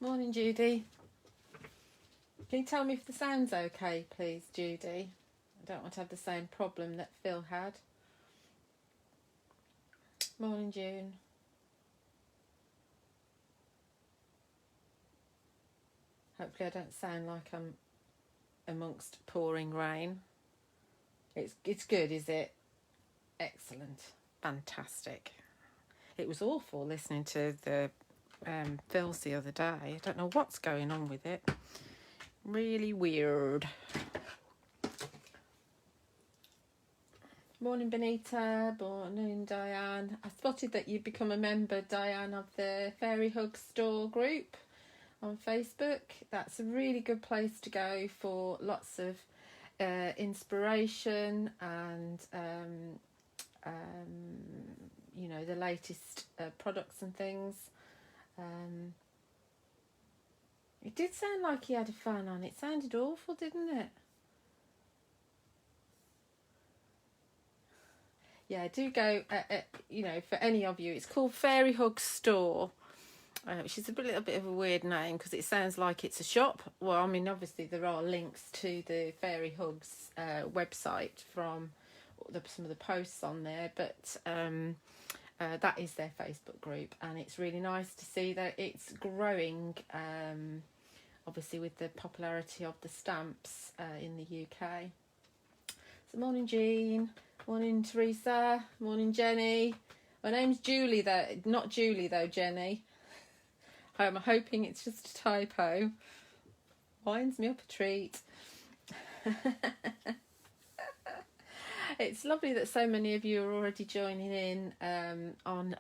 Morning, Judy. Can you tell me if the sound's okay, please, Judy? I don't want to have the same problem that Phil had. Morning, June. Hopefully I don't sound like I'm amongst pouring rain. It's good, is it? Excellent. Fantastic. It was awful listening to the Phil's the other day. I don't know what's going on with it. Really weird. Morning, Benita. Morning, Diane. I spotted that you've become a member, Diane, of the Fairy Hug Store group on Facebook. That's a really good place to go for lots of inspiration and you know, the latest products and things. It did sound like he had a fan on. It sounded awful, didn't it? Yeah, do go, you know, for any of you. It's called Fairy Hug Store, which is a little bit of a weird name because it sounds like it's a shop. Well, I mean, obviously there are links to the Fairy Hugs website from some of the posts on there, but that is their Facebook group, and it's really nice to see that it's growing, obviously with the popularity of the stamps in the UK. So morning, Jean. Morning, Teresa. Morning, Jenny. My name's Julie, though. Not Julie, though, Jenny. I'm hoping it's just a typo. Winds me up a treat. It's lovely that so many of you are already joining in on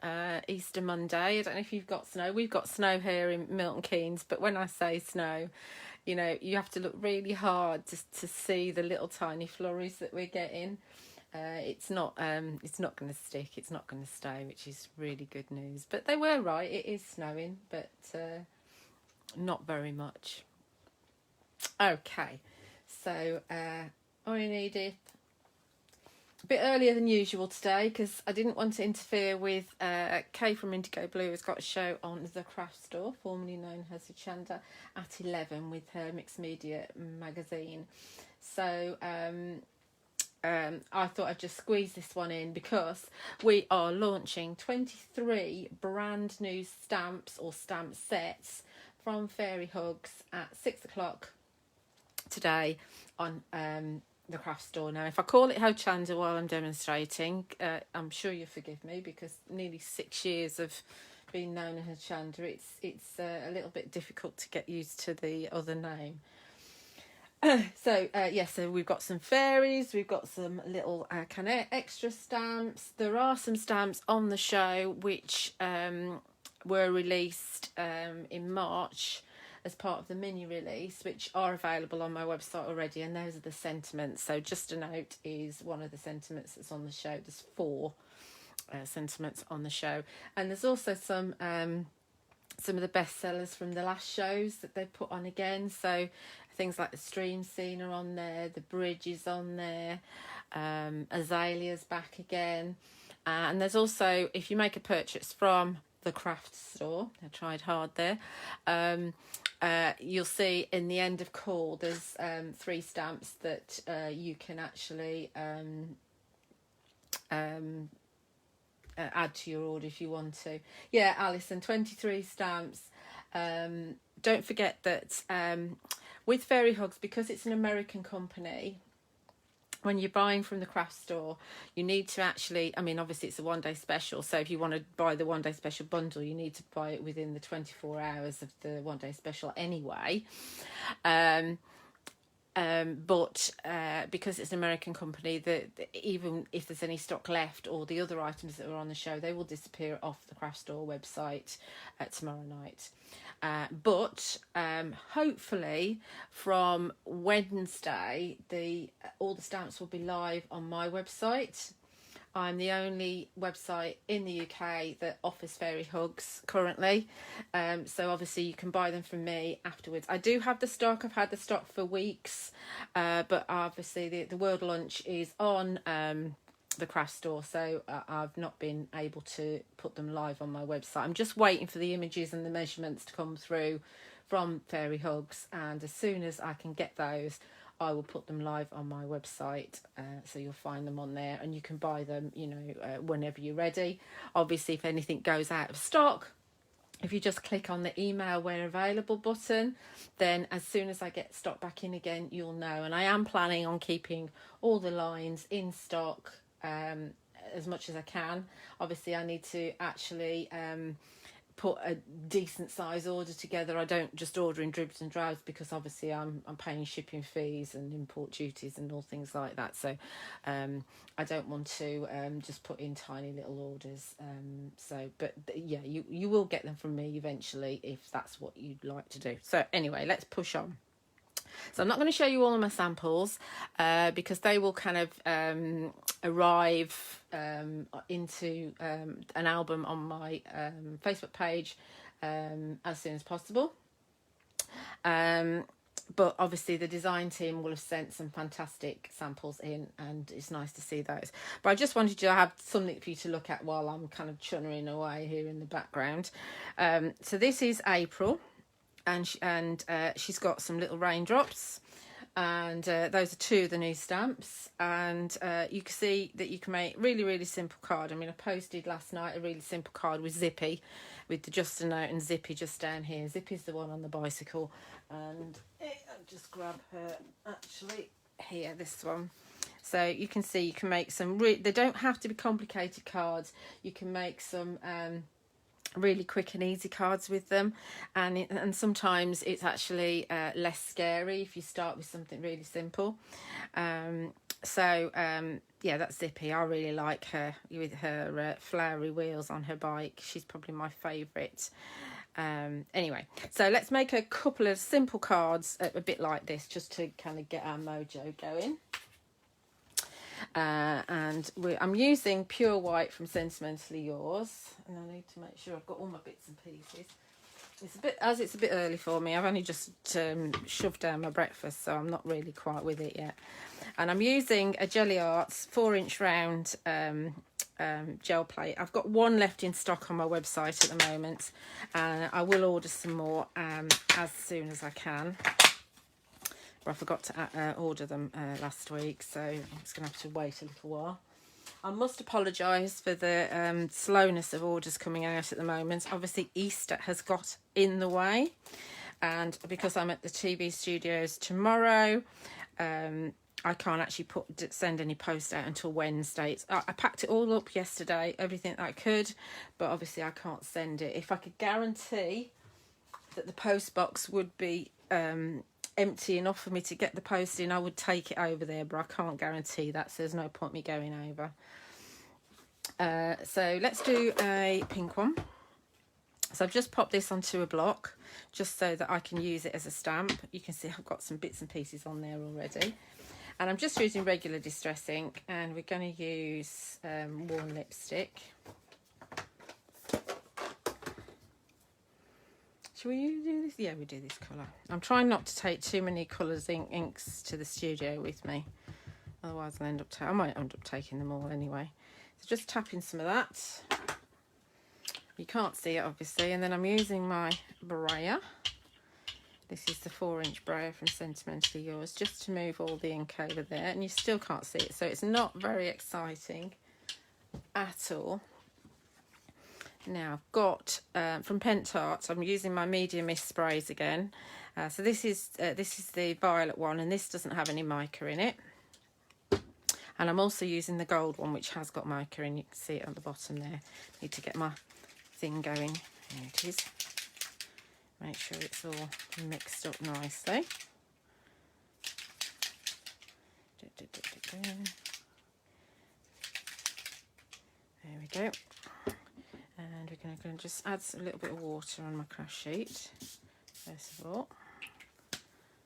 Easter Monday. I don't know if you've got snow. We've got snow here in Milton Keynes, but when I say snow, you know, you have to look really hard to see the little tiny flurries that we're getting. It's not going to stick. It's not going to stay, which is really good news. But they were right. It is snowing, but not very much. Okay, so morning, Edith. A bit earlier than usual today because I didn't want to interfere with Kay from Indigo Blue has got a show on the Craft Store, formerly known as Chanda, at 11 with her mixed media magazine. So I thought I'd just squeeze this one in because we are launching 23 brand new stamps or stamp sets from Fairy Hugs at 6 o'clock today on the Craft Store. Now, if I call it Ho Chanda while I'm demonstrating, I'm sure you'll forgive me because nearly 6 years of being known as Chanda, it's a little bit difficult to get used to the other name. So we've got some fairies, we've got some little kind of extra stamps. There are some stamps on the show which were released in March as part of the mini release, which are available on my website already, and those are the sentiments. So just a note is one of the sentiments that's on the show. There's 4 sentiments on the show, and there's also some of the bestsellers from the last shows that they've put on again. So things like the stream scene are on there, the bridge is on there, Azalea's back again, and there's also, if you make a purchase from the Craft Store, I tried hard there, you'll see in the end of call there's 3 stamps that you can actually add to your order if you want to. Yeah, Alison, 23 stamps. Don't forget that with Fairy Hugs, because it's an American company, when you're buying from the Craft Store, you need to actually, I mean, obviously it's a one-day special, so if you want to buy the one-day special bundle, you need to buy it within the 24 hours of the one-day special anyway. But because it's an American company, even if there's any stock left or the other items that are on the show, they will disappear off the Craft Store website tomorrow night. But hopefully from Wednesday, all the stamps will be live on my website. I'm the only website in the UK that offers Fairy Hugs currently. So obviously you can buy them from me afterwards. I do have the stock. I've had the stock for weeks. But obviously the World Lunch is on the Craft Store. So I've not been able to put them live on my website. I'm just waiting for the images and the measurements to come through from Fairy Hugs, and as soon as I can get those, I will put them live on my website, so you'll find them on there, and you can buy them, you know, whenever you're ready. Obviously, if anything goes out of stock, if you just click on the email where available button, then as soon as I get stock back in again, you'll know. And I am planning on keeping all the lines in stock as much as I can. Obviously, I need to actually put a decent size order together. I don't just order in dribs and drabs, because obviously I'm paying shipping fees and import duties and all things like that. So I don't want to just put in tiny little orders. But yeah, you will get them from me eventually if that's what you'd like to do. So anyway, let's push on. So I'm not going to show you all of my samples because they will kind of arrive into an album on my Facebook page as soon as possible. But obviously the design team will have sent some fantastic samples in, and it's nice to see those. But I just wanted to have something for you to look at while I'm kind of chunnering away here in the background. So this is April. And she's got some little raindrops, and those are 2 of the new stamps. And you can see that you can make really simple card. I mean, I posted last night a really simple card with Zippy, with the Just a Note and Zippy just down here. Zippy's the one on the bicycle, and I'll just grab her actually here, this one. So you can see you can make some they don't have to be complicated cards. You can make some really quick and easy cards with them, and sometimes it's actually less scary if you start with something really simple. Yeah, that's Zippy. I really like her with her flowery wheels on her bike. She's probably my favourite. Anyway, so let's make a couple of simple cards a bit like this, just to kind of get our mojo going. I'm using pure white from Sentimentally Yours, and I need to make sure I've got all my bits and pieces. It's a bit early for me. I've only just shoved down my breakfast, so I'm not really quite with it yet. And I'm using a Jelly Arts 4-inch round gel plate. I've got one left in stock on my website at the moment, and I will order some more as soon as I can. I forgot to order them last week, so I'm just going to have to wait a little while. I must apologise for the slowness of orders coming out at the moment. Obviously, Easter has got in the way, and because I'm at the TV studios tomorrow, I can't actually send any post out until Wednesday. I packed it all up yesterday, everything I could, but obviously I can't send it. If I could guarantee that the post box would be empty enough for me to get the post in, I would take it over there, but I can't guarantee that, so there's no point me going over. So let's do a pink one. So I've just popped this onto a block just so that I can use it as a stamp. You can see I've got some bits and pieces on there already, and I'm just using regular Distress ink, and we're going to use Worn Lipstick. Shall we do this? Yeah, we do this colour. I'm trying not to take too many colours inks to the studio with me. Otherwise I'll end up I might end up taking them all anyway. So just tapping some of that. You can't see it obviously. And then I'm using my brayer. This is the 4-inch brayer from Sentimentally Yours, just to move all the ink over there. And you still can't see it, so it's not very exciting at all. Now I've got from Pentart, I'm using my medium mist sprays again. So this is the violet one, and this doesn't have any mica in it. And I'm also using the gold one, which has got mica in. You can see it on the bottom there. Need to get my thing going. There it is. Make sure it's all mixed up nicely. There we go. And we're going to just add a little bit of water on my craft sheet, first of all.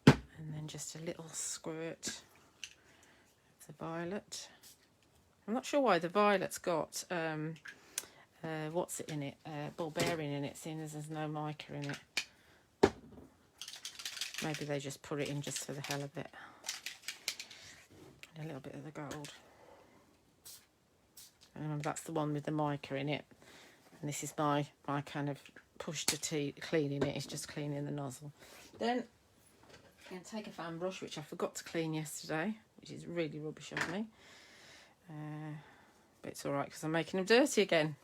And then just a little squirt of the violet. I'm not sure why the violet's got, what's it in it? Bulbarian in it, seeing as there's no mica in it. Maybe they just put it in just for the hell of it. And a little bit of the gold. And that's the one with the mica in it. And this is my kind of push to cleaning it, it's just cleaning the nozzle. Then I'm going to take a fan brush, which I forgot to clean yesterday, which is really rubbish of me. But it's alright because I'm making them dirty again.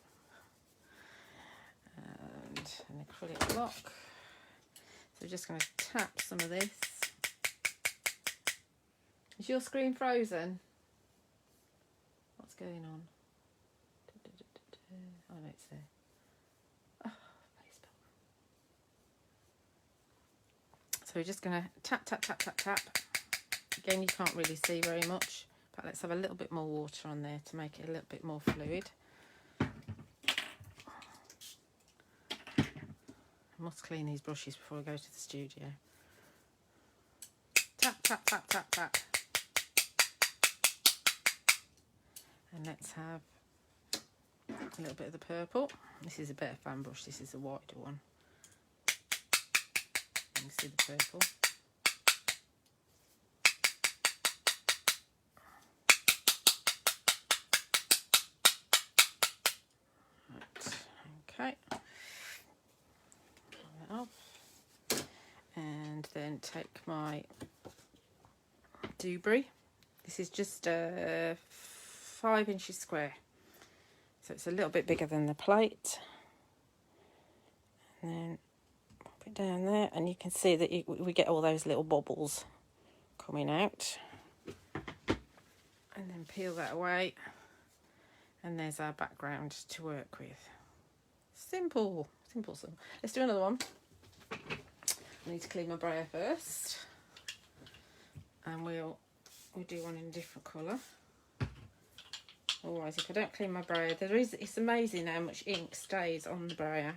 And an acrylic block. So we're just going to tap some of this. Is your screen frozen? What's going on? Oh no, it's there. Oh, Facebook. So we're just going to tap, tap, tap, tap, tap. Again, you can't really see very much, but let's have a little bit more water on there to make it a little bit more fluid. I must clean these brushes before I go to the studio. Tap, tap, tap, tap, tap. And let's have a little bit of the purple. This is a better fan brush, this is a wider one. You can see the purple. Right, okay. Pull that off. And then take my doobrey. This is just 5 inches square, so it's a little bit bigger than the plate. And then pop it down there, and you can see that we get all those little bubbles coming out. And then peel that away, and there's our background to work with. Simple, simple, simple. Let's do another one. I need to clean my brayer first, and we'll do one in a different colour. Otherwise, if I don't clean my brayer, it's amazing how much ink stays on the brayer.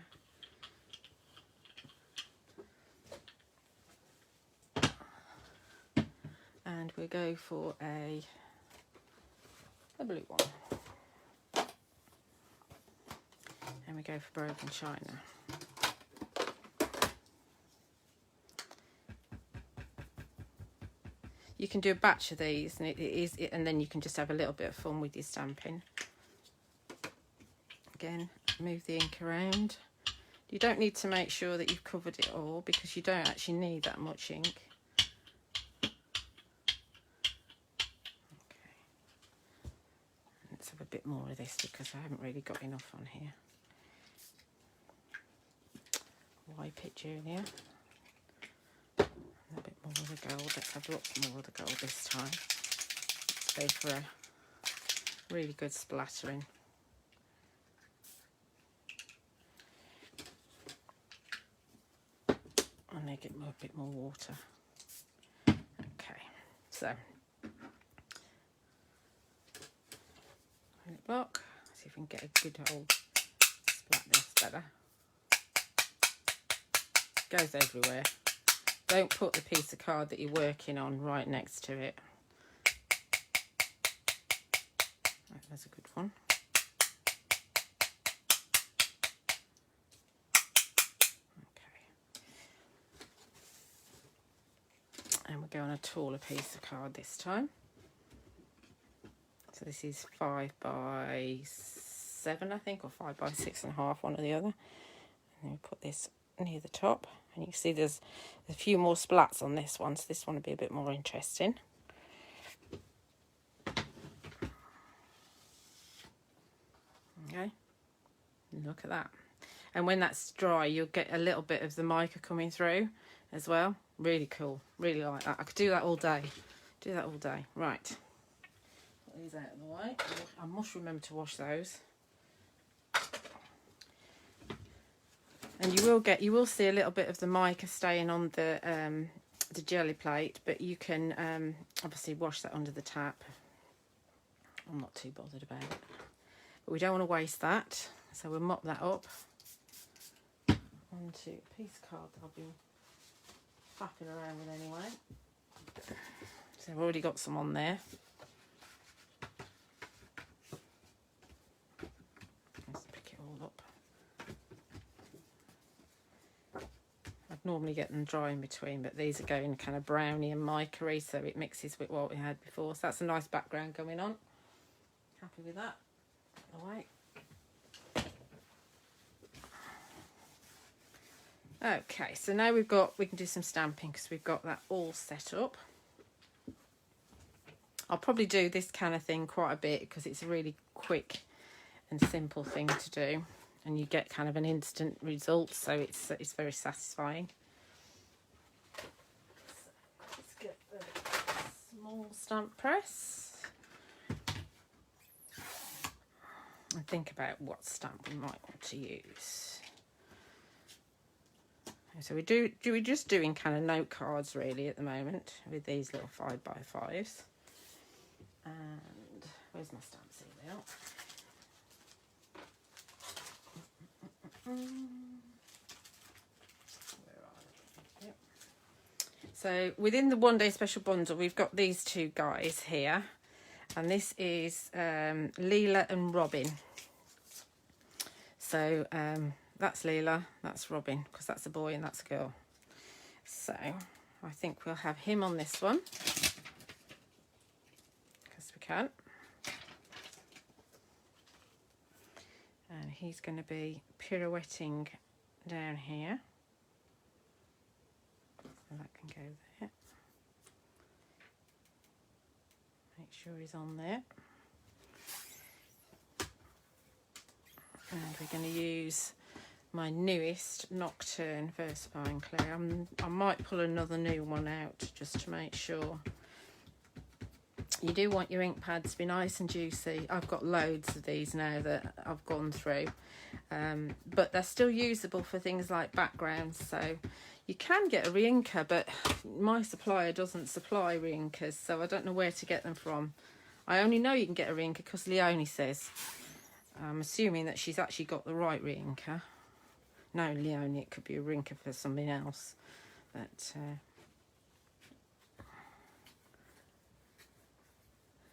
And we'll go for a blue one. And we go for broken china. You can do a batch of these, and and then you can just have a little bit of fun with your stamping. Again, move the ink around. You don't need to make sure that you've covered it all, because you don't actually need that much ink. Okay. Let's have a bit more of this because I haven't really got enough on here. Wipe it, Julia. A bit more of the gold. Let's have lots more of the gold this time. Let's go for a really good splattering. And make it a bit more water. Okay, so block. See if we can get a good old splat. This better. Goes everywhere. Don't put the piece of card that you're working on right next to it. Right, that's a good one. Okay. And we'll go on a taller piece of card this time. So this is 5 by 7, I think, or 5 by 6.5, one or the other. And then we put this near the top. And you can see there's a few more splats on this one, so this one will be a bit more interesting. Okay, look at that. And when that's dry, you'll get a little bit of the mica coming through as well. Really cool, really like that. I could do that all day. Do that all day. Right, put these out of the way. I must remember to wash those. And you will see a little bit of the mica staying on the jelly plate, but you can obviously wash that under the tap. I'm not too bothered about it, but we don't want to waste that, so we'll mop that up onto a piece of card that I've been faffing around with anyway. So I've already got some on there. Let's pick it all up. Normally get them dry in between, but these are going kind of browny and mica-y, so it mixes with what we had before. So that's a nice background going on. Happy with that. All right. Okay, so now we can do some stamping because we've got that all set up. I'll probably do this kind of thing quite a bit because it's a really quick and simple thing to do, and you get kind of an instant result, so it's very satisfying. So let's get the small stamp press and think about what stamp we might want to use. So we're just doing kind of note cards really at the moment with these little 5x5s. And where's my stamp seal? Where are they? Yep. So within the 1 day special bundle, we've got these two guys here, and this is Leela and Robin. So that's Leela, that's Robin, because that's a boy and that's a girl. So I think we'll have him on this one, because we can. And he's going to be pirouetting down here. So that can go there. Make sure he's on there. And we're going to use my newest Nocturne Versafine clay. I might pull another new one out just to make sure. You do want your ink pads to be nice and juicy. I've got loads of these now that I've gone through, but they're still usable for things like backgrounds. So you can get a re-inker, but my supplier doesn't supply re-inkers, so I don't know where to get them from. I only know you can get a re-inker because Leonie says. I'm assuming that she's actually got the right re-inker. No, Leonie, it could be a re-inker for something else. But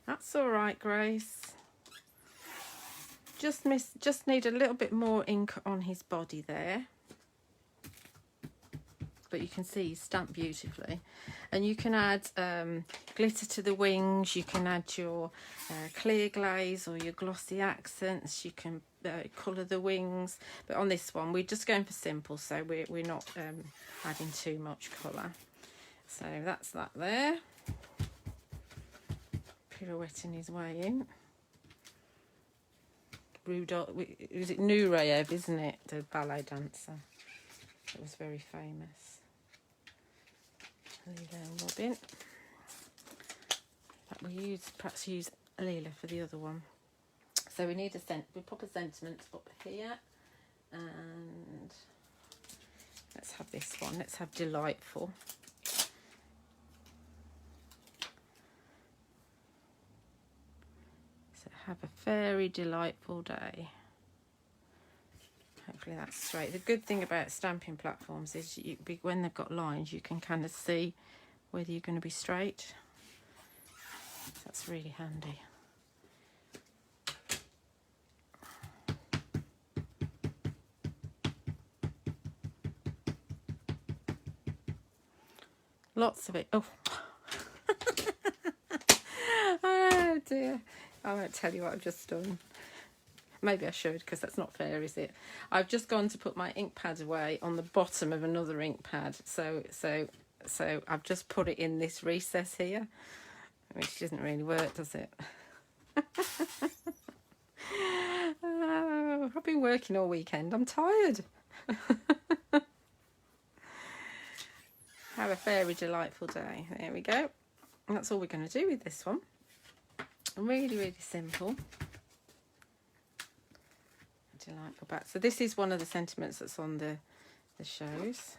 that's all right, Grace. Just need a little bit more ink on his body there. But you can see he's stamped beautifully. And you can add glitter to the wings. You can add your clear glaze or your glossy accents. You can colour the wings. But on this one, we're just going for simple, so we're not adding too much colour. So that's that there. Pirouetting his way in. Rudolph, is it Nureyev, isn't it? The ballet dancer. It was very famous. Leela and Robin. But we'll perhaps use Leela for the other one. So we need we pop a sentiment up here, and let's have this one. Let's have delightful. So have a very delightful day. Hopefully that's straight. The good thing about stamping platforms is when they've got lines, you can kind of see whether you're going to be straight. That's really handy. Lots of it. Oh. Oh dear. I won't tell you what I've just done. Maybe I should, because that's not fair, is it? I've just gone to put my ink pad away on the bottom of another ink pad. So I've just put it in this recess here, which doesn't really work, does it? Oh, I've been working all weekend. I'm tired. Have a very delightful day. There we go. And that's all we're going to do with this one. Really, really simple. Delightful back. So this is one of the sentiments that's on the shows.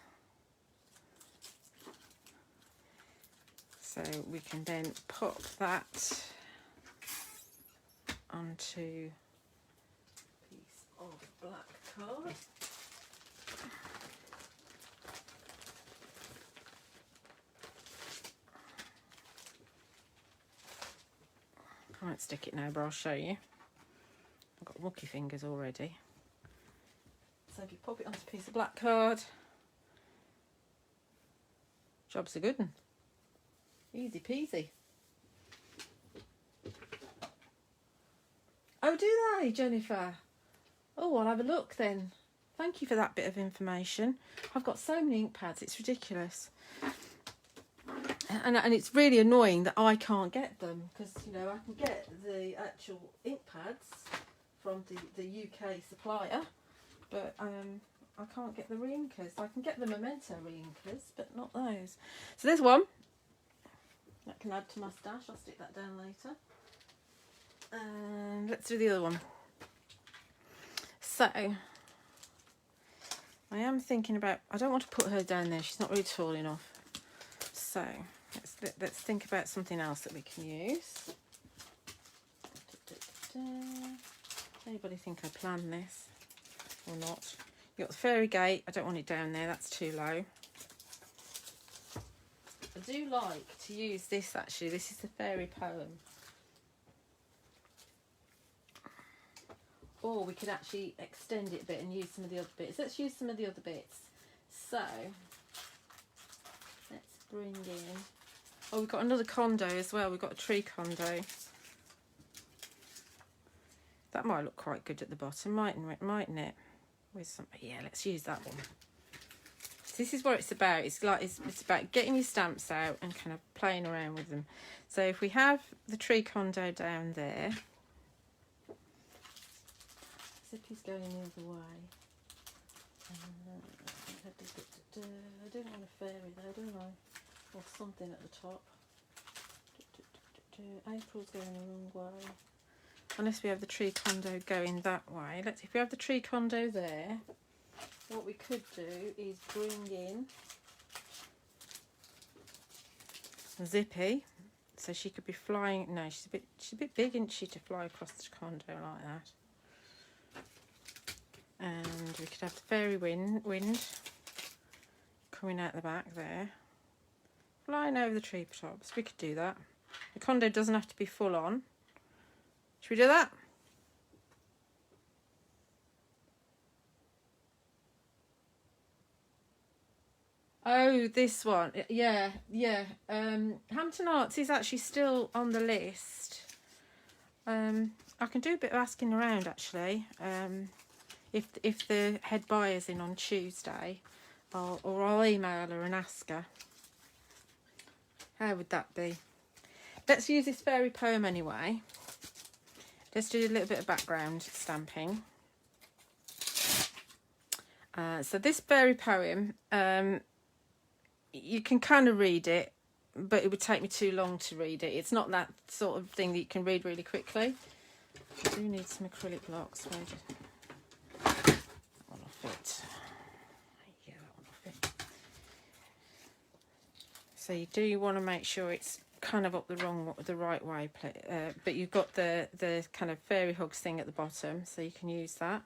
So we can then pop that onto a piece of black card. I won't stick it now, but I'll show you. I've got rookie fingers already. So if you pop it onto a piece of black card, job's a good one. Easy peasy. Oh, do they, Jennifer? Oh, I'll have a look then. Thank you for that bit of information. I've got so many ink pads, it's ridiculous. And it's really annoying that I can't get them, because, you know, I can get the actual ink pads from the UK supplier, but I can't get the reinkers. I can get the Memento reinkers, but not those. So there's one that can add to my stash. I'll stick that down later. And let's do the other one. So I am thinking about, I don't want to put her down there, she's not really tall enough. So let's think about something else that we can use. Anybody think I planned this or not? You've got the fairy gate. I don't want it down there, that's too low. I do like to use this actually. This is the fairy poem. Or we could actually extend it a bit and use some of the other bits. Let's use some of the other bits. So let's bring in, oh, we've got another condo as well. We've got a tree condo. That might look quite good at the bottom, mightn't it? With some, yeah, let's use that one. So this is what it's about. It's about getting your stamps out and kind of playing around with them. So if we have the tree condo down there, Zippy's going the other way. I don't want a fairy though, do I? Or something at the top. April's going the wrong way. Unless we have the tree condo going that way. If we have the tree condo there, what we could do is bring in Zippy. So she could be flying. No, she's a bit big, isn't she, to fly across the condo like that. And we could have the fairy wind coming out the back there, flying over the tree tops. We could do that. The condo doesn't have to be full on. Should we do that? Oh, this one. Yeah. Hampton Arts is actually still on the list. I can do a bit of asking around actually. If the head buyer's in on Tuesday, or I'll email her and ask her. How would that be? Let's use this fairy poem anyway. Let's do a little bit of background stamping. So this fairy poem, you can kind of read it, but it would take me too long to read it. It's not that sort of thing that you can read really quickly. I do need some acrylic blocks. That one will fit. Yeah, that one will fit. So you do want to make sure it's kind of up the right way, but you've got the kind of fairy hugs thing at the bottom, so you can use that.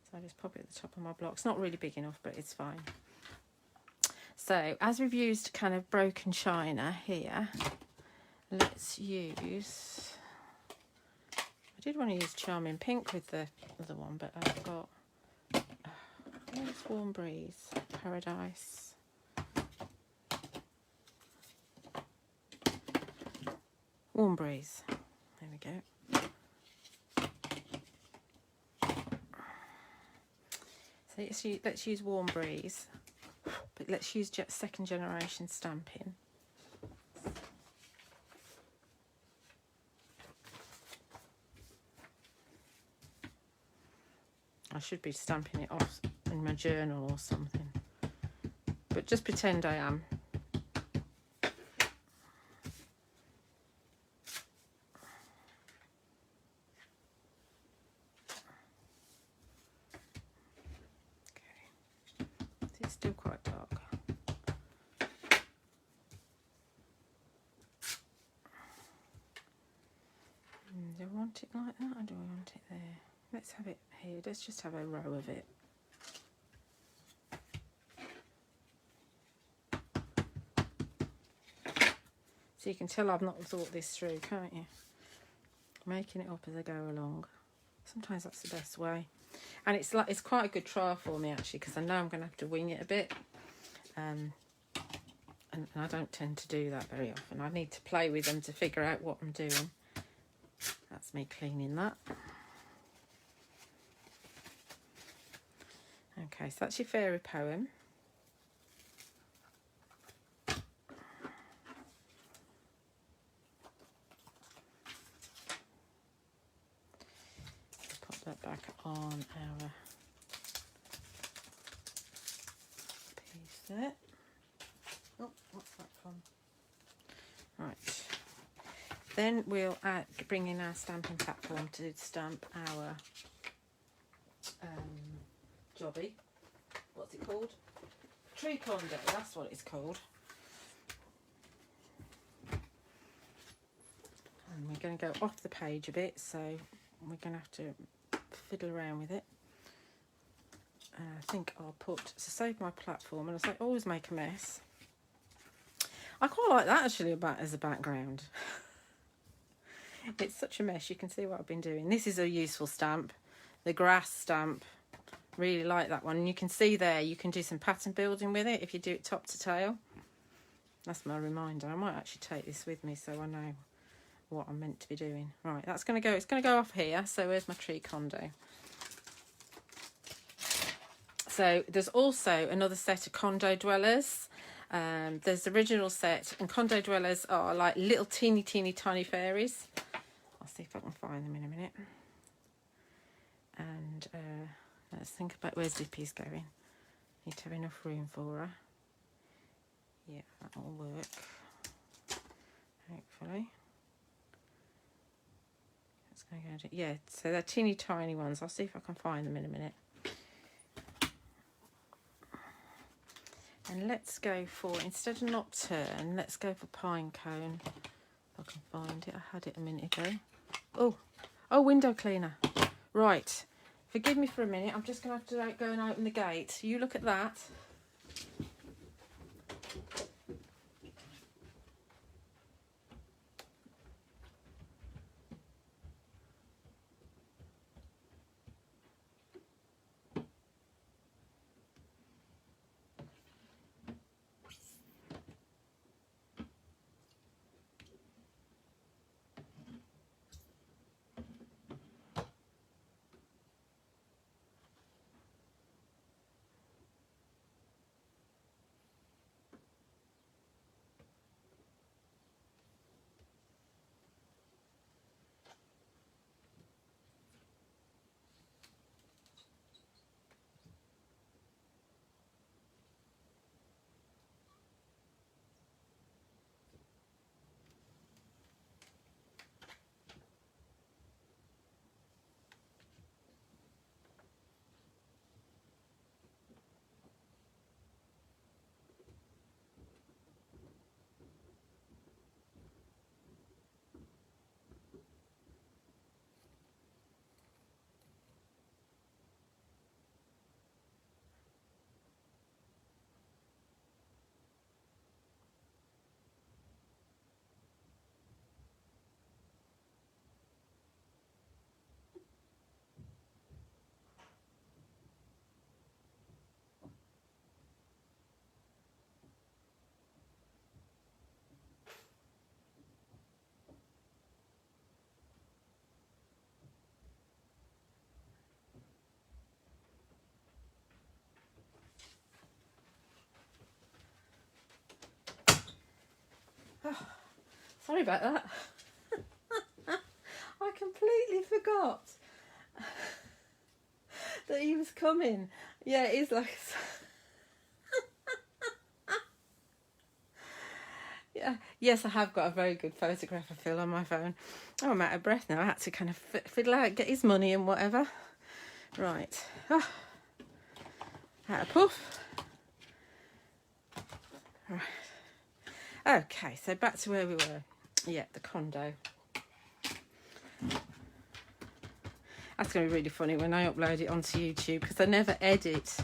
So I just pop it at the top of my block. It's not really big enough, but it's fine. So as we've used kind of broken china here, let's use, I did want to use Charming Pink with the other one, but I've got where's Warm Breeze, Paradise. Warm Breeze. There we go. So let's use Warm Breeze, but let's use second generation stamping. I should be stamping it off in my journal or something, but just pretend I am. Still quite dark. Do I want it like that, or do I want it there? Let's have it here. Let's just have a row of it. So you can tell I've not thought this through, can't you? Making it up as I go along. Sometimes that's the best way. And it's quite a good trial for me actually, because I know I'm going to have to wing it a bit, and I don't tend to do that very often. I need to play with them to figure out what I'm doing. That's me cleaning that. Okay, so that's your fairy poem. Pop that back on our piece there. Oh, what's that from? Right. Then we'll bring in our stamping platform to stamp our jobby. What's it called? Tree condo, that's what it's called. And we're going to go off the page a bit, so we're going to have to fiddle around with it. And I think I'll put, to save my platform, and I always make a mess. I quite like that actually as a background. It's such a mess, you can see what I've been doing. This is a useful stamp, the grass stamp. Really like that one. And you can see there, you can do some pattern building with it if you do it top to tail. That's my reminder. I might actually take this with me so I know what I'm meant to be doing. Right, that's going to go, it's going to go off here. So where's my tree condo? So there's also another set of condo dwellers. There's the original set, and condo dwellers are like little teeny tiny fairies. I'll see if I can find them in a minute. And let's think about where Zippy's going. Need to have enough room for her. Yeah, that'll work. Hopefully. It's going to go to, yeah, so they're teeny tiny ones. I'll see if I can find them in a minute. And let's go for, instead of nocturne, let's go for pine cone. If I can find it. I had it a minute ago. Oh, window cleaner. Right. Forgive me for a minute. I'm just going to have to go and open the gate. You look at that. Oh, sorry about that. I completely forgot that he was coming. Yeah, it is like... Yeah. Yes, I have got a very good photograph of Phil on my phone. Oh, I'm out of breath now. I had to kind of fiddle out, get his money and whatever. Right. Oh. Out of puff. Right. Okay, so back to where we were. Yeah, the condo. That's going to be really funny when I upload it onto YouTube, because I never edit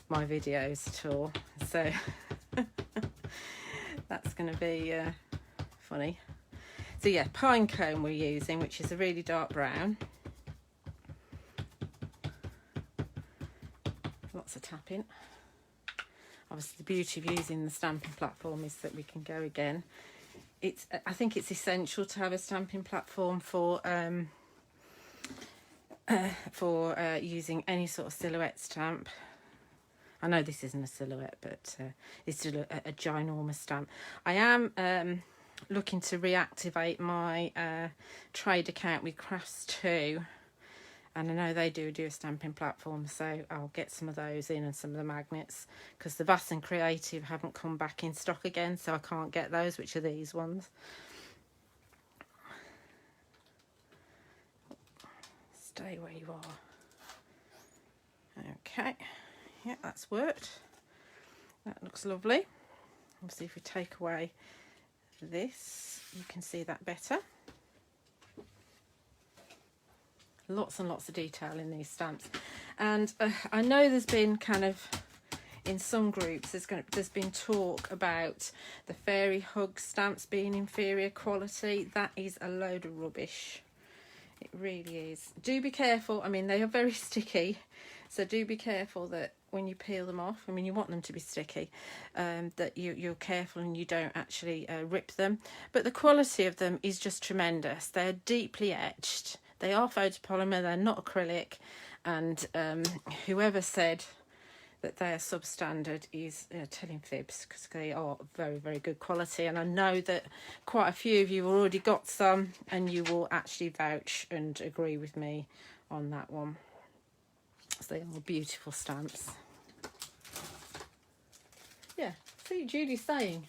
my videos at all. So that's going to be funny. So yeah, pine cone we're using, which is a really dark brown. Lots of tapping. Obviously the beauty of using the stamping platform is that we can go again. I think it's essential to have a stamping platform for using any sort of silhouette stamp. I know this isn't a silhouette, but it's still a ginormous stamp. I am looking to reactivate my trade account with Crafts2, and I know they do a stamping platform, so I'll get some of those in and some of the magnets, because the Vass and Creative haven't come back in stock again, so I can't get those, which are these ones. Stay where you are. Okay, yeah, that's worked. That looks lovely. Obviously, if we take away this, you can see that better. Lots and lots of detail in these stamps, and I know there's been kind of, in some groups, there's been talk about the Fairy Hug stamps being inferior quality. That is a load of rubbish. It really is. Do be careful. I mean, they are very sticky, so do be careful that when you peel them off, I mean, you want them to be sticky, that you're careful and you don't actually rip them. But the quality of them is just tremendous. They're deeply etched. They are photopolymer, they're not acrylic, and whoever said that they are substandard is telling fibs, because they are very, very good quality. And I know that quite a few of you have already got some, and you will actually vouch and agree with me on that one. So they are beautiful stamps. Yeah, see, Judy's saying.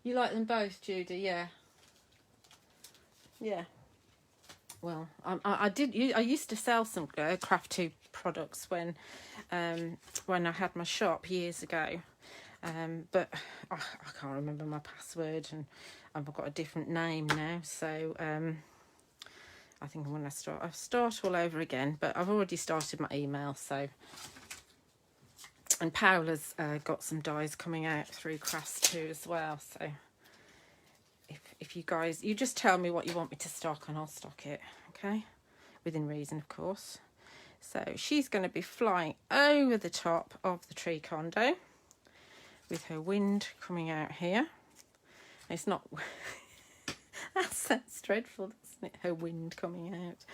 You like them both, Judy, yeah. Yeah. Well, I used to sell some Craft2 products when I had my shop years ago, but I can't remember my password, and I've got a different name now, so I think when I start all over again. But I've already started my email, so. And Paola's got some dies coming out through Crafts2 as well, so. If you guys, you just tell me what you want me to stock and I'll stock it, okay? Within reason, of course. So she's going to be flying over the top of the tree condo with her wind coming out here. It's not, that sounds dreadful, doesn't it? Her wind coming out.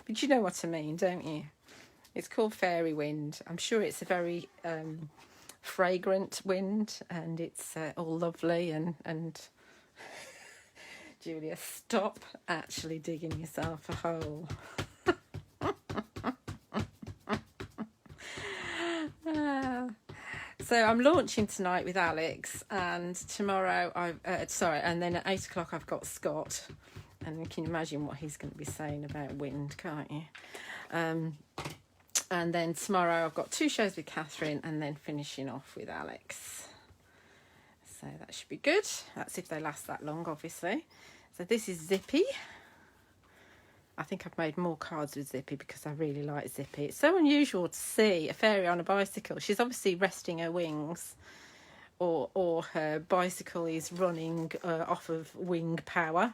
But you know what I mean, don't you? It's called Fairy Wind. I'm sure it's a very fragrant wind, and it's all lovely and Julia, stop actually digging yourself a hole. So I'm launching tonight with Alex, and tomorrow and then at 8 o'clock I've got Scott, and you can imagine what he's going to be saying about wind, can't you? And then tomorrow I've got 2 shows with Catherine, and then finishing off with Alex. So that should be good. That's if they last that long, obviously. So this is Zippy. I think I've made more cards with Zippy because I really like Zippy. It's so unusual to see a fairy on a bicycle. She's obviously resting her wings, or her bicycle is running off of wing power.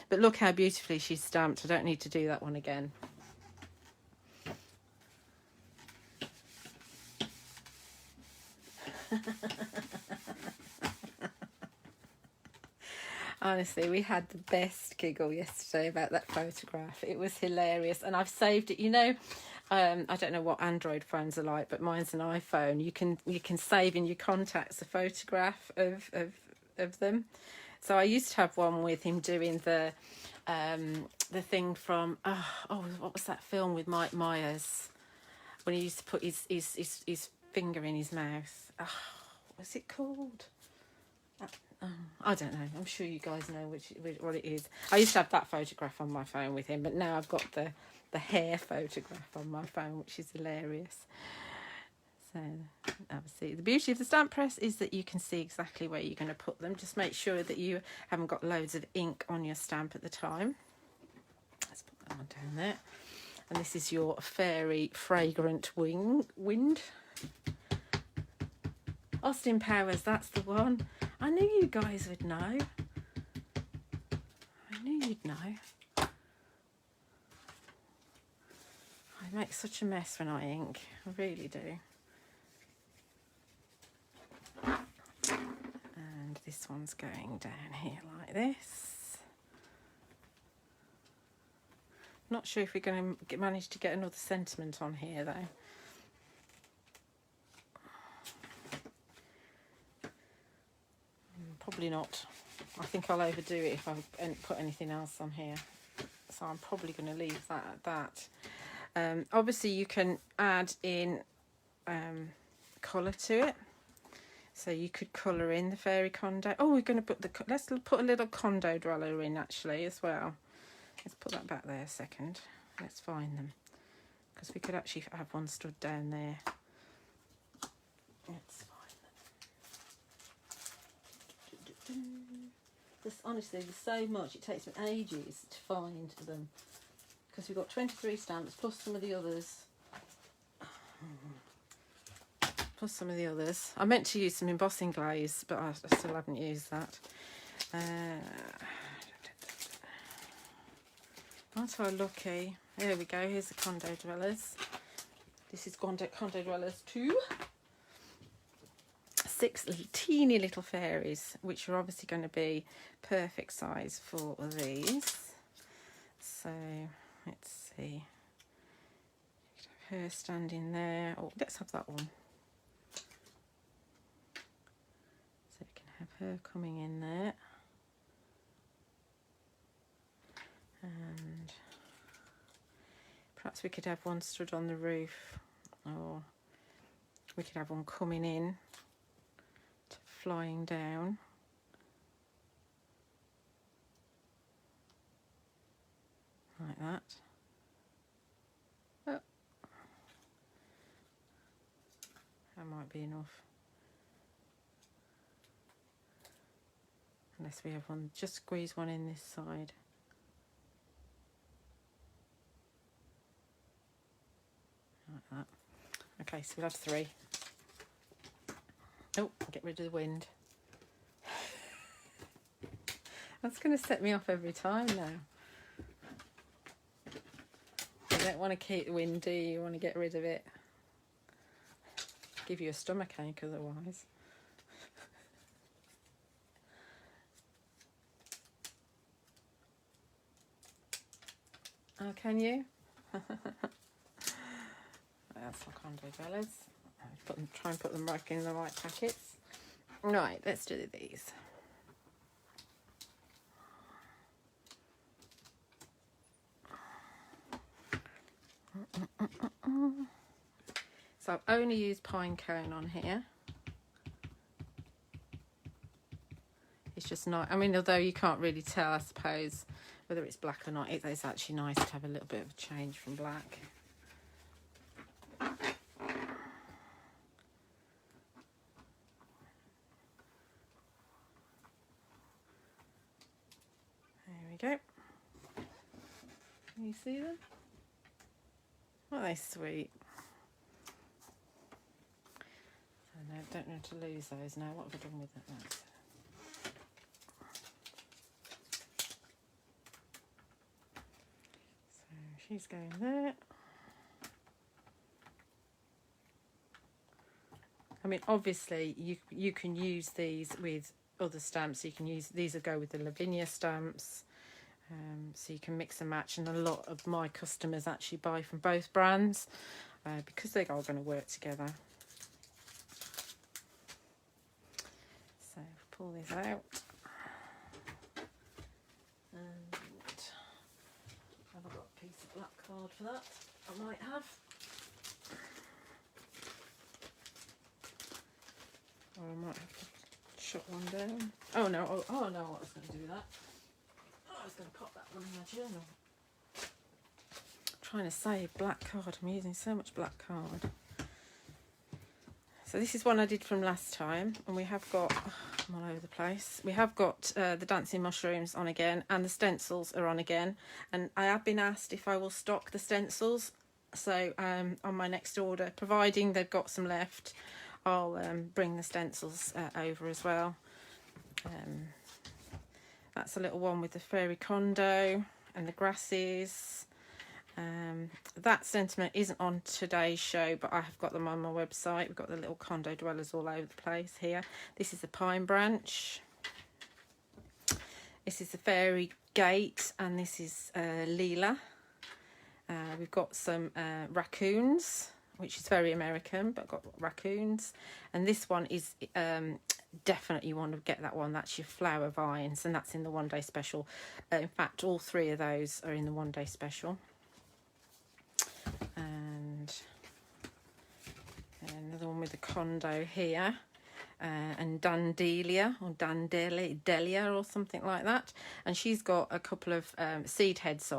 But look how beautifully she's stamped. I don't need to do that one again. Honestly, we had the best giggle yesterday about that photograph. It was hilarious, and I've saved it. You know, I don't know what Android phones are like, but mine's an iPhone. You can save in your contacts a photograph of them. So I used to have one with him doing the thing from what was that film with Mike Myers, when he used to put his finger in his mouth. Oh, what's it called? I don't know. I'm sure you guys know what it is. I used to have that photograph on my phone with him, but now I've got the hair photograph on my phone, which is hilarious. So, obviously, the beauty of the stamp press is that you can see exactly where you're going to put them. Just make sure that you haven't got loads of ink on your stamp at the time. Let's put that one down there. And this is your fairy fragrant wind. Austin Powers, that's the one. I knew you guys would know. I knew you'd know. I make such a mess when I ink. I really do. And this one's going down here like this. Not sure if we're going to manage to get another sentiment on here though. Probably not. I think I'll overdo it if I put anything else on here. So I'm probably going to leave that at that. Obviously, you can add in colour to it. So you could colour in the fairy condo. Oh, we're going to put let's put a little condo dweller in actually as well. Let's put that back there a second. Let's find them. Because we could actually have one stood down there. Let's find them. This, honestly, there's so much. It takes me ages to find them. Because we've got 23 stamps plus some of the others. I meant to use some embossing glaze, but I still haven't used that. Aren't I lucky? There we go. Here's the condo dwellers. This is condo dwellers 2. 6 teeny little fairies, which are obviously going to be perfect size for these. So let's see. Her standing there. Oh, let's have that one. So we can have her coming in there. And perhaps we could have one stood on the roof, or we could have one coming in, flying down. Like that. Oh. That might be enough. Unless we have one, just squeeze one in this side. Like that. Okay, so we'll have 3. Oh, get rid of the wind. That's going to set me off every time now. You don't want to keep the wind, do you? You want to get rid of it. Give you a stomachache otherwise. Oh, can you? That's my condo dwellers. Try and put them back in the right packets. Right, let's do these. So I've only used pine cone on here. It's just not, I mean, although you can't really tell, I suppose, whether it's black or not, it's actually nice to have a little bit of a change from black. Go. Can you see them? Aren't they sweet? So no, don't want to lose those now. What have I done with it? That's so she's going there. I mean, obviously you can use these with other stamps. You can use these will go with the Lavinia stamps. So you can mix and match, and a lot of my customers actually buy from both brands because they're all going to work together. So pull this out, and have I got a piece of black card for that? I might have. Or I might have to shut one down. Oh no! Oh no! I was going to do that. I was going to pop that one in my journal. Trying to save black card. I'm using so much black card. So this is one I did from last time, and we have got, I'm all over the place. We have got the dancing mushrooms on again, and the stencils are on again. And I have been asked if I will stock the stencils. So on my next order, providing they've got some left, I'll bring the stencils over as well. That's a little one with the fairy condo and the grasses. That sentiment isn't on today's show, but I have got them on my website. We've got the little condo dwellers all over the place here. This is the pine branch. This is the fairy gate, and this is Leela. We've got some raccoons, which is very American, but got raccoons. And this one is definitely you want to get that one. That's your Flower Vines, and that's in the 1 day special. In fact, all 3 of those are in the 1 day special. And another one with the Condo here, and Dandelia or Delia or something like that. And she's got a couple of seed heads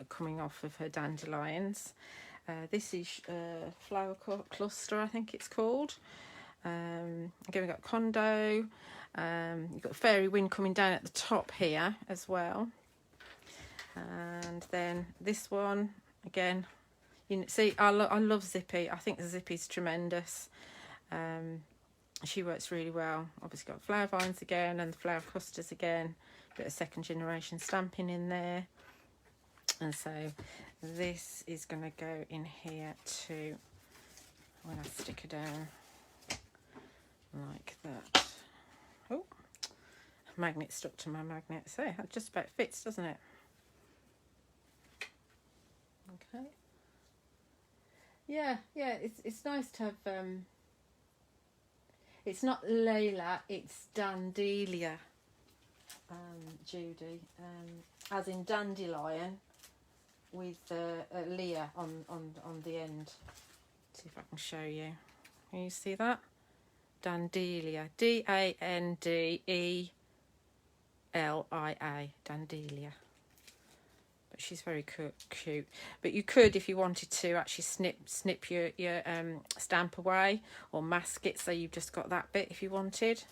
coming off of her dandelions. This is Flower Cluster, I think it's called. Again, we've got Condo. You've got Fairy Wind coming down at the top here as well. And then this one, again, you know, see, I love Zippy. I think the Zippy's tremendous. She works really well. Obviously got Flower Vines again and the Flower Clusters again. Bit of 2nd generation stamping in there. And so this is going to go in here too when I stick her down like that. Oh, magnet stuck to my magnet. So that just about fits, doesn't it? Okay. Yeah, it's nice to have, it's not Layla, it's Dandelia, Judy, as in dandelion with Leah on the end. See if I can show you. Can you see that? Dandelia, Dandelia, Dandelia. But she's very cute. But you could, if you wanted to, actually snip your stamp away or mask it, so you've just got that bit if you wanted.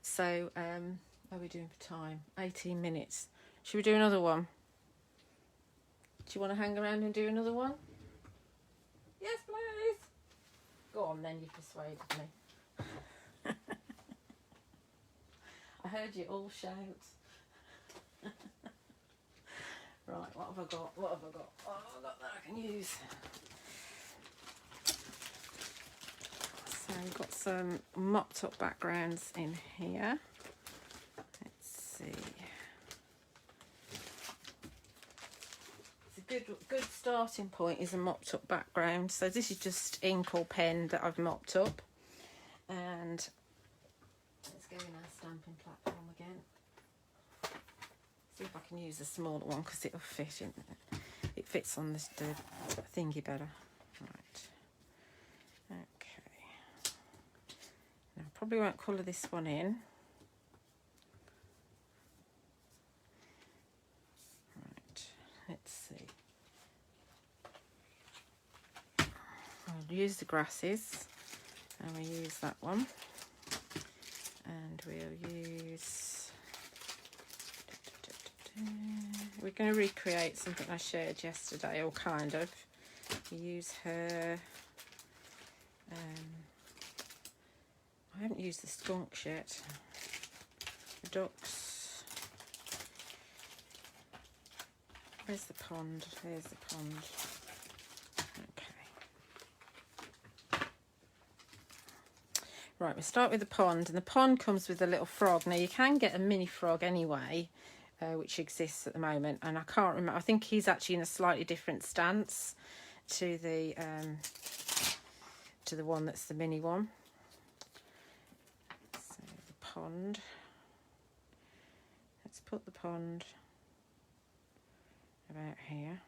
So what are we doing for time? 18 minutes. Should we do another one? Do you want to hang around and do another one? Yes, please. Go on then, you persuaded me. I heard you all shout. Right, what have I got? What have I got? What have I got that I can use? So I've got some mopped up backgrounds in here. Let's see. It's a good starting point is a mopped up background. So this is just ink or pen that I've mopped up. And let's go in our stamping platform again. See if I can use a smaller one because it'll fit in. It fits on the thingy better. Right. Okay. Now I probably won't colour this one in. Right. Let's see. I'll use the grasses, and we'll use that one, and we'll use. We're going to recreate something I shared yesterday, or kind of. We use her. I haven't used the skunks yet. The ducks. Where's the pond? There's the pond. Okay. Right, we'll start with the pond, and the pond comes with a little frog. Now you can get a mini frog anyway. Which exists at the moment, and I can't remember. I think he's actually in a slightly different stance to the one that's the mini one. So the pond. Let's put the pond about here,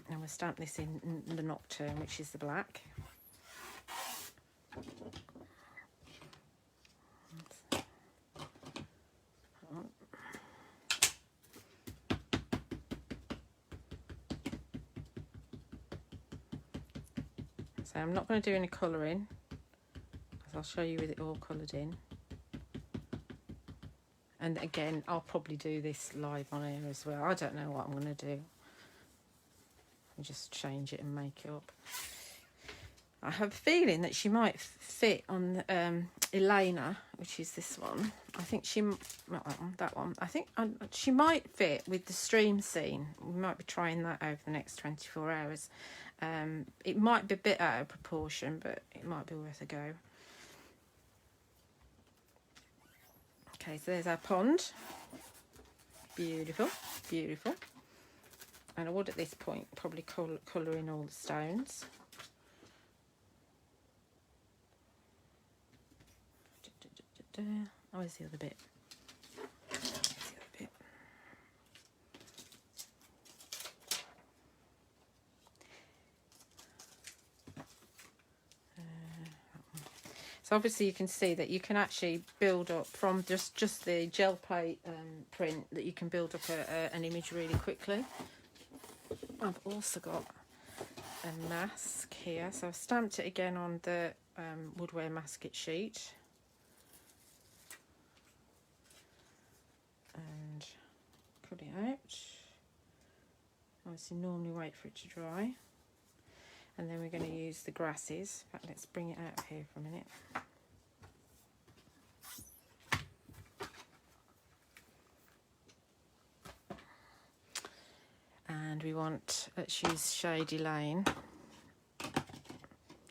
and we'll stamp this in the Nocturne, which is the black. So I'm not going to do any colouring, because I'll show you with it all coloured in. And again, I'll probably do this live on air as well. I don't know what I'm going to do. I'll just change it and make it up. I have a feeling that she might fit on Elena, which is this one. I think she, not that one. I think she might fit with the stream scene. We might be trying that over the next 24 hours. It might be a bit out of proportion, but it might be worth a go. Okay, so there's our pond. Beautiful, beautiful. And I would at this point probably colour in all the stones. Oh, where's the other bit? There's the other bit. So obviously you can see that you can actually build up from just the gel plate print, that you can build up an image really quickly. I've also got a mask here, so I've stamped it again on the woodware masket sheet and cut it out. Obviously normally wait for it to dry, and then we're going to use the grasses. In fact, let's bring it out of here for a minute. And we want, let's use Shady Lane.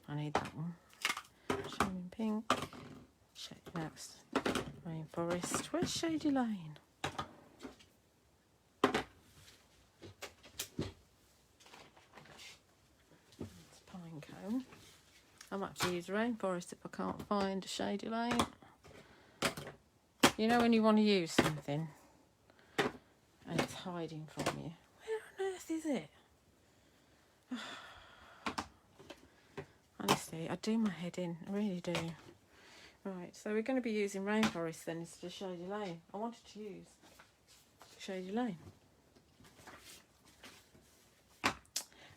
I need that one. Shining Pink. Next, Rainforest. Where's Shady Lane? It's Pinecone. I might have to use Rainforest if I can't find Shady Lane. You know when you want to use something and it's hiding from you. Where on earth is it? Honestly, I do my head in. I really do. Right, so we're going to be using Rainforest then instead of Shady Lane. I wanted to use Shady Lane.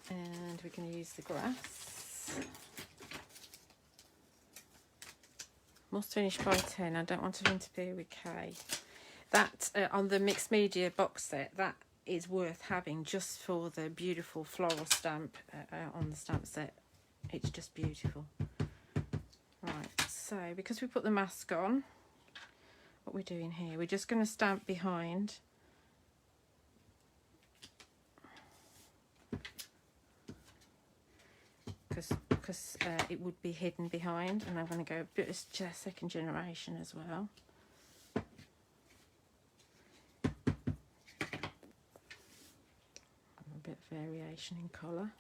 And we're going to use the grass. Must finish by 10. I don't want to interfere with Kay. That, on the mixed media box set, that is worth having just for the beautiful floral stamp on the stamp set. It's just beautiful. Right, so because we put the mask on, what we're doing here, we're just going to stamp behind. Because it would be hidden behind, and I'm going to go a bit of second generation as well. A bit of variation in colour.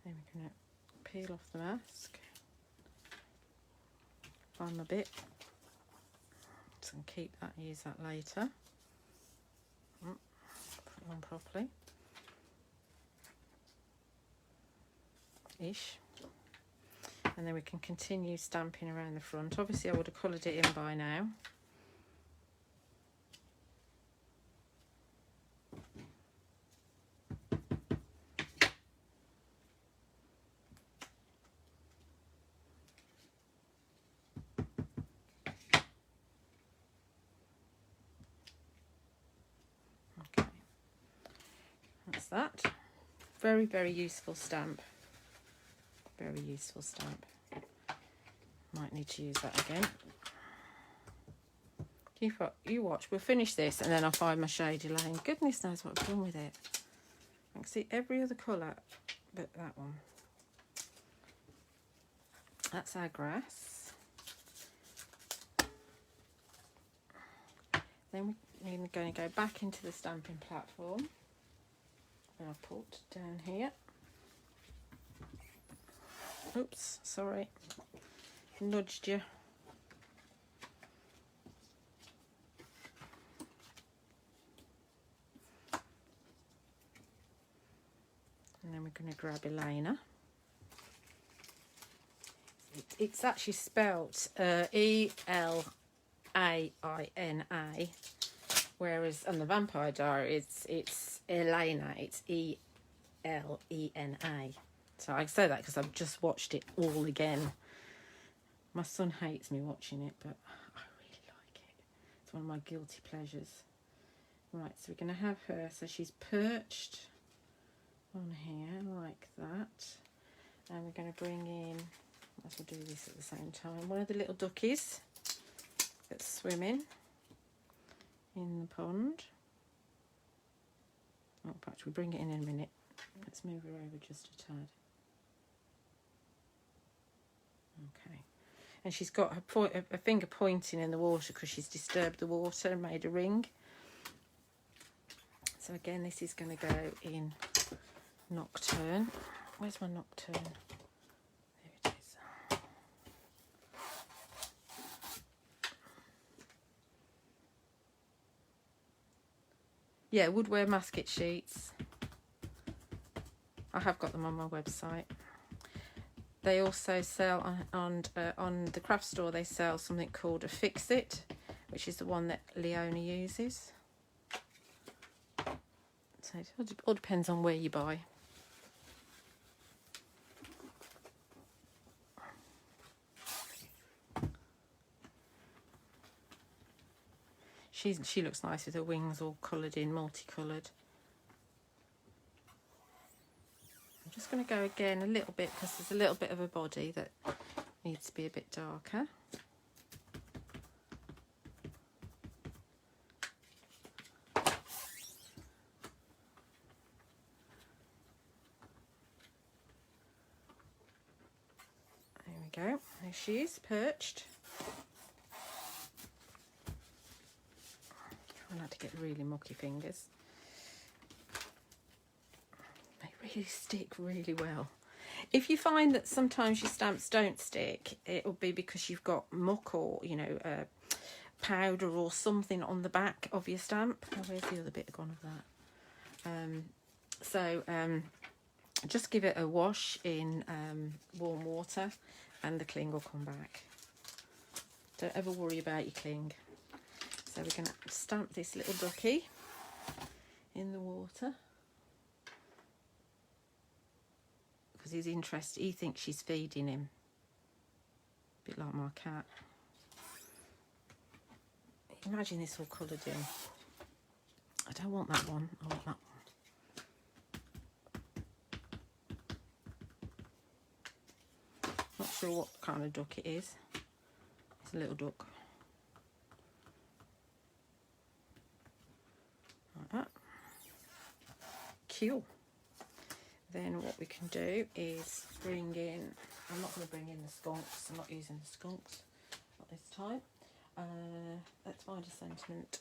Then we're going to peel off the mask. Find my bit. So I can keep that and use that later. Put it on properly. Ish. And then we can continue stamping around the front. Obviously I would have coloured it in by now. Okay, that's that. Very, very useful stamp. Very useful stamp. Might need to use that again. You watch. We'll finish this and then I'll find my Shady Lane. Goodness knows what I've done with it. I can see every other colour but that one. That's our grass. Then we're going to go back into the stamping platform. And I'll put down here. Oops, sorry. Nudged you. And then we're going to grab Elena. It's actually spelt E-L-A-I-N-A, whereas on the Vampire Diary it's Elena, it's E-L-E-N-A. So I say that because I've just watched it all again. My son hates me watching it, but I really like it. It's one of my guilty pleasures. Right, so we're going to have her, so she's perched on here like that. And we're going to bring in, as we'll do this at the same time, one of the little duckies that's swimming in the pond. Oh, perhaps we'll bring it in a minute. Let's move her over just a tad. Okay. And she's got her finger pointing in the water because she's disturbed the water and made a ring. So again, this is going to go in Nocturne. Where's my Nocturne? There it is. Yeah, woodware masket sheets. I have got them on my website. They also sell on the craft store. They sell something called a Fix It, which is the one that Leona uses. So it all depends on where you buy. She looks nice with her wings all coloured in, multicoloured. I'm just going to go again a little bit because there's a little bit of a body that needs to be a bit darker. There we go. There she is, perched. I like to get really mucky fingers. They really stick really well. If you find that sometimes your stamps don't stick, it will be because you've got muck or, you know, powder or something on the back of your stamp. Oh, where's the other bit gone of that? Just give it a wash in warm water and the cling will come back. Don't ever worry about your cling. So we're going to stamp this little ducky in the water because he's interested. He thinks she's feeding him, a bit like my cat. Imagine this all coloured in. I don't want that one. I want that one. Not sure what kind of duck it is. It's a little duck. Like that. Cool. Then what we can do is bring in, I'm not going to bring in the skunks, I'm not using the skunks, not this time. Let's find a sentiment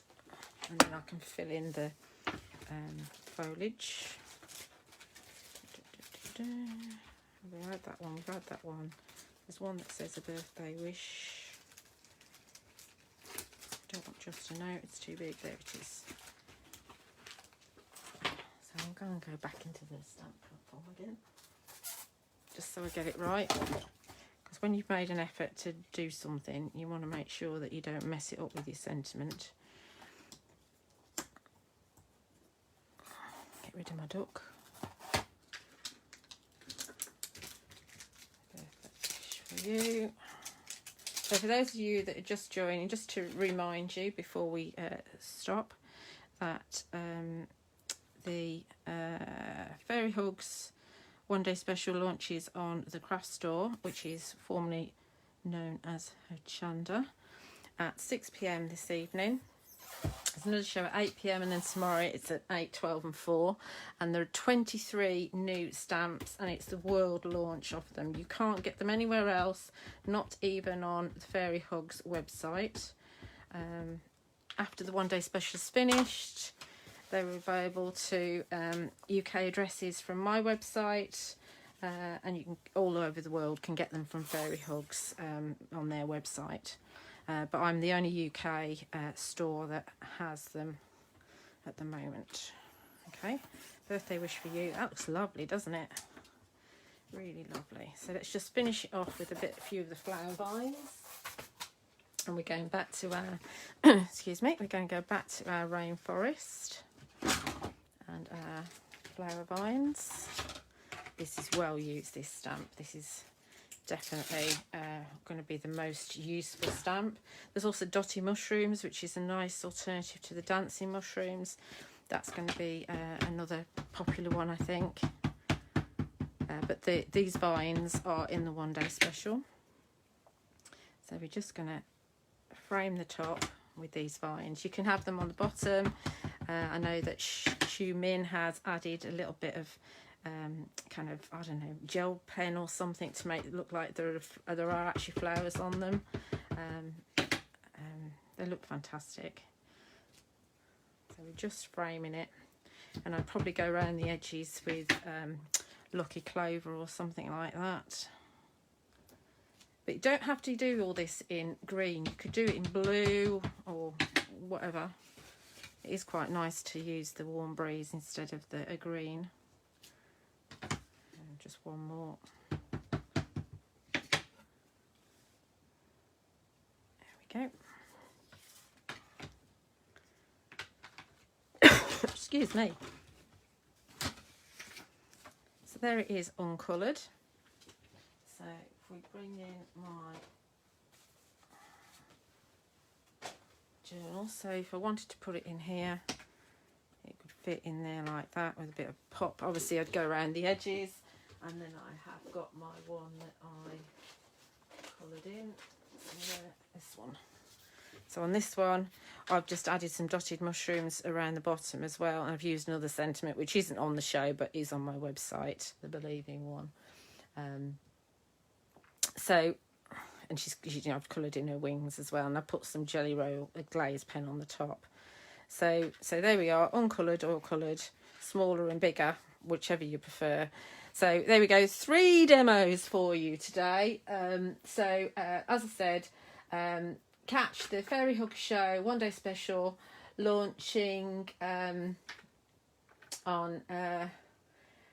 and then I can fill in the foliage. We've had that one, we've had that one. There's one that says a birthday wish. I don't want just a note, it's too big, there it is. So I'm going to go back into the stamp platform again, just so I get it right. Because when you've made an effort to do something, you want to make sure that you don't mess it up with your sentiment. Get rid of my duck. Perfect for you. So for those of you that are just joining, just to remind you before we stop, that the Fairy Hugs One Day Special launches on the craft store, which is formerly known as Hochanda, at 6 p.m. this evening. There's another show at 8 p.m. and then tomorrow it's at 8, 12 and 4. And there are 23 new stamps and it's the world launch of them. You can't get them anywhere else, not even on the Fairy Hugs website. After the One Day Special is finished, they were available to UK addresses from my website, and you can all over the world can get them from Fairy Hugs on their website. But I'm the only UK store that has them at the moment. Okay, birthday wish for you. That looks lovely, doesn't it? Really lovely. So let's just finish it off with a few of the flower vines. And we're going back to our, excuse me, we're going to go back to our rainforest and our flower vines. This is well used, this stamp. This is definitely going to be the most useful stamp. There's also dotty mushrooms, which is a nice alternative to the dancing mushrooms. That's going to be another popular one, I think. But these vines are in the One Day Special. So we're just going to frame the top with these vines. You can have them on the bottom. I know that Shu Min has added a little bit of kind of, I don't know, gel pen or something to make it look like there are actually flowers on them. They look fantastic. So we're just framing it, and I'd probably go around the edges with Lucky Clover or something like that. But you don't have to do all this in green. You could do it in blue or whatever. It is quite nice to use the Warm Breeze instead of a green. And just one more. There we go. Excuse me. So there it is, uncoloured. So if we bring in my journal, so if I wanted to put it in here, it could fit in there like that with a bit of pop. Obviously I'd go around the edges, and then I have got my one that I coloured in. So this one. So on this one, I've just added some dotted mushrooms around the bottom as well. And I've used another sentiment, which isn't on the show, but is on my website, the Believing one. So, and I've coloured in her wings as well. And I put some Jelly Roll, a glaze pen on the top. So there we are, uncoloured or coloured, smaller and bigger, whichever you prefer. So there we go, 3 demos for you today. As I said, catch the Fairy Hug Show one day special launching on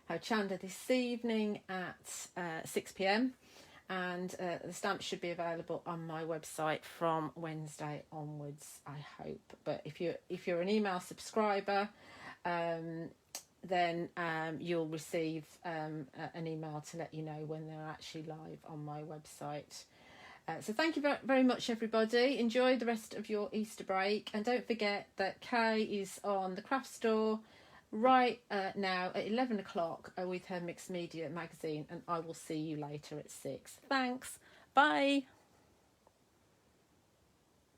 Hochanda this evening at 6 p.m. and the stamps should be available on my website from Wednesday onwards, I hope. But if you're an email subscriber, then you'll receive an email to let you know when they're actually live on my website. So thank you very much, everybody. Enjoy the rest of your Easter break. And don't forget that Kay is on the craft store right now at 11 o'clock with her Mixed Media magazine. And I will see you later at 6. Thanks. Bye.